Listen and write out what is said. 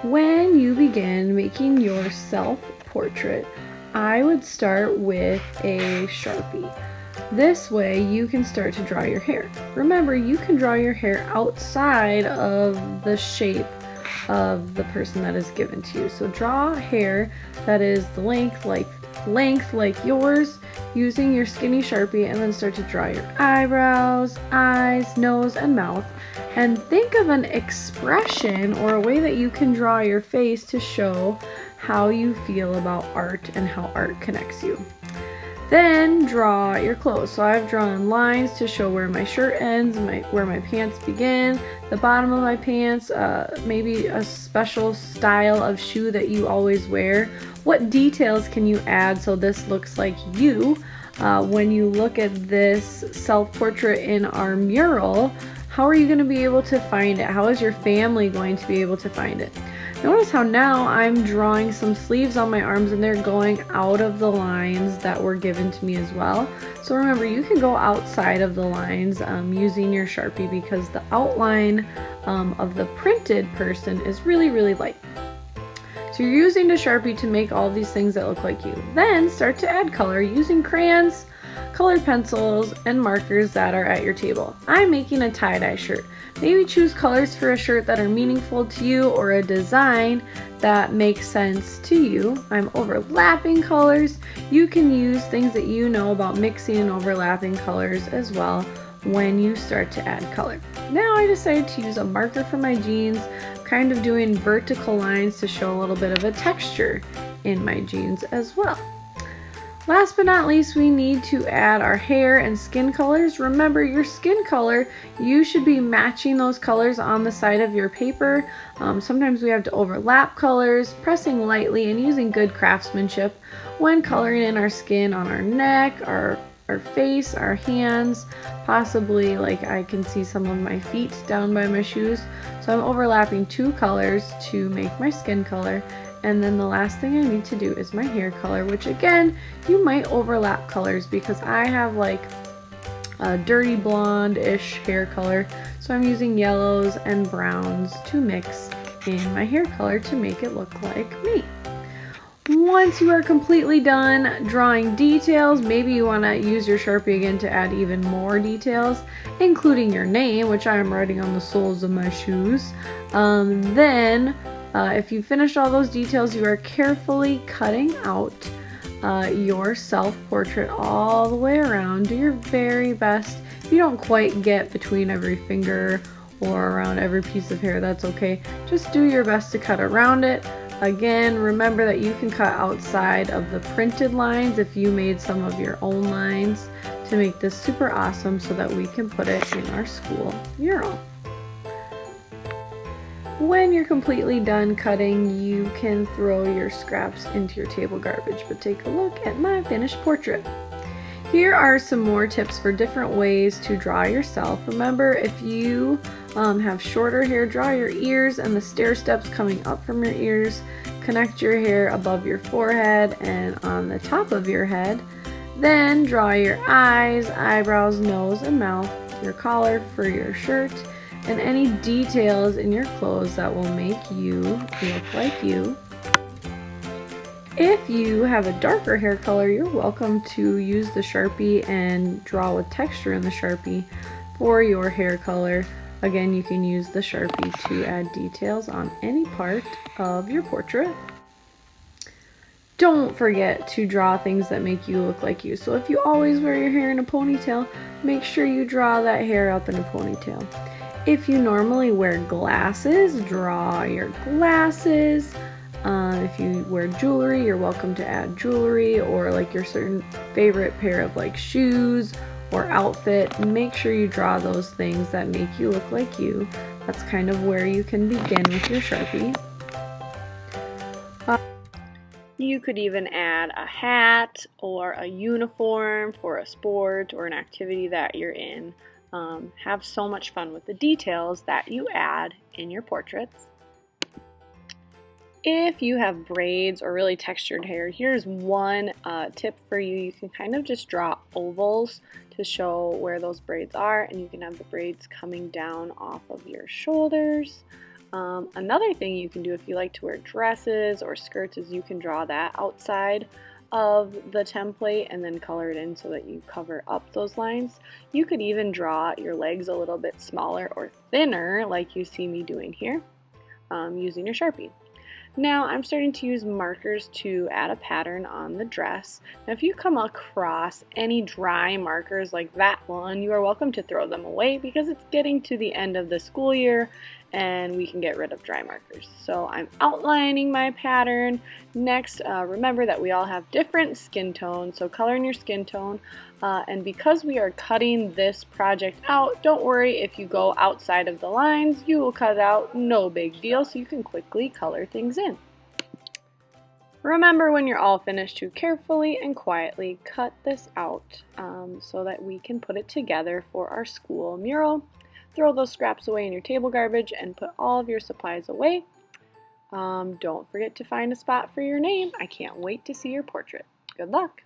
When you begin making your self-portrait, I would start with a Sharpie. This way you can start to draw your hair. Remember, you can draw your hair outside of the shape of the person that is given to you. So draw hair that is the length like yours using your skinny Sharpie, and then start to draw your eyebrows, eyes, nose, and mouth. And think of an expression or a way that you can draw your face to show how you feel about art and how art connects you. Then draw your clothes. So I've drawn lines to show where my shirt ends, where my pants begin, the bottom of my pants, maybe a special style of shoe that you always wear. What details can you add so this looks like you? When you look at this self-portrait in our mural, how are you going to be able to find it? How is your family going to be able to find it? Notice how now I'm drawing some sleeves on my arms and they're going out of the lines that were given to me as well. So remember, you can go outside of the lines using your Sharpie, because the outline of the printed person is really, really light. So you're using the Sharpie to make all these things that look like you. Then start to add color using crayons, colored pencils, and markers that are at your table. I'm making a tie-dye shirt. Maybe choose colors for a shirt that are meaningful to you or a design that makes sense to you. I'm overlapping colors. You can use things that you know about mixing and overlapping colors as well when you start to add color. Now I decided to use a marker for my jeans, kind of doing vertical lines to show a little bit of a texture in my jeans as well. Last but not least, we need to add our hair and skin colors. Remember, your skin color, you should be matching those colors on the side of your paper. Sometimes we have to overlap colors, pressing lightly and using good craftsmanship when coloring in our skin on our neck, our face, our hands, possibly like I can see some of my feet down by my shoes. So I'm overlapping two colors to make my skin color. And then the last thing I need to do is my hair color, which again, you might overlap colors because I have like a dirty blonde-ish hair color. So I'm using yellows and browns to mix in my hair color to make it look like me. Once you are completely done drawing details, maybe you want to use your Sharpie again to add even more details, including your name, which I am writing on the soles of my shoes. If you finished all those details, you are carefully cutting out your self-portrait all the way around. Do your very best. If you don't quite get between every finger or around every piece of hair, that's okay. Just do your best to cut around it. Again, remember that you can cut outside of the printed lines if you made some of your own lines to make this super awesome so that we can put it in our school mural. When you're completely done cutting, you can throw your scraps into your table garbage, but take a look at my finished portrait. Here are some more tips for different ways to draw yourself. Remember, if you have shorter hair, draw your ears and the stair steps coming up from your ears. Connect your hair above your forehead and on the top of your head. Then draw your eyes, eyebrows, nose, and mouth, your collar for your shirt, and any details in your clothes that will make you look like you. If you have a darker hair color, you're welcome to use the Sharpie and draw with texture in the Sharpie for your hair color. Again, you can use the Sharpie to add details on any part of your portrait. Don't forget to draw things that make you look like you. So if you always wear your hair in a ponytail, make sure you draw that hair up in a ponytail. If you normally wear glasses, draw your glasses. If you wear jewelry, you're welcome to add jewelry or like your certain favorite pair of like shoes or outfit. Make sure you draw those things that make you look like you. That's kind of where you can begin with your Sharpie. You could even add a hat or a uniform for a sport or an activity that you're in. Have so much fun with the details that you add in your portraits. If you have braids or really textured hair, here's one tip for you. You can kind of just draw ovals to show where those braids are, and you can have the braids coming down off of your shoulders. Another thing you can do if you like to wear dresses or skirts is you can draw that outside of the template and then color it in so that you cover up those lines. You could even draw your legs a little bit smaller or thinner like you see me doing here using your Sharpie. Now I'm starting to use markers to add a pattern on the dress. Now if you come across any dry markers like that one, you are welcome to throw them away because it's getting to the end of the school year and we can get rid of dry markers. So I'm outlining my pattern. Next, remember that we all have different skin tones, so color in your skin tone. And because we are cutting this project out, don't worry if you go outside of the lines, you will cut it out, no big deal, so you can quickly color things in. Remember when you're all finished to carefully and quietly cut this out so that we can put it together for our school mural. Throw those scraps away in your table garbage and put all of your supplies away. Don't forget to find a spot for your name. I can't wait to see your portrait. Good luck!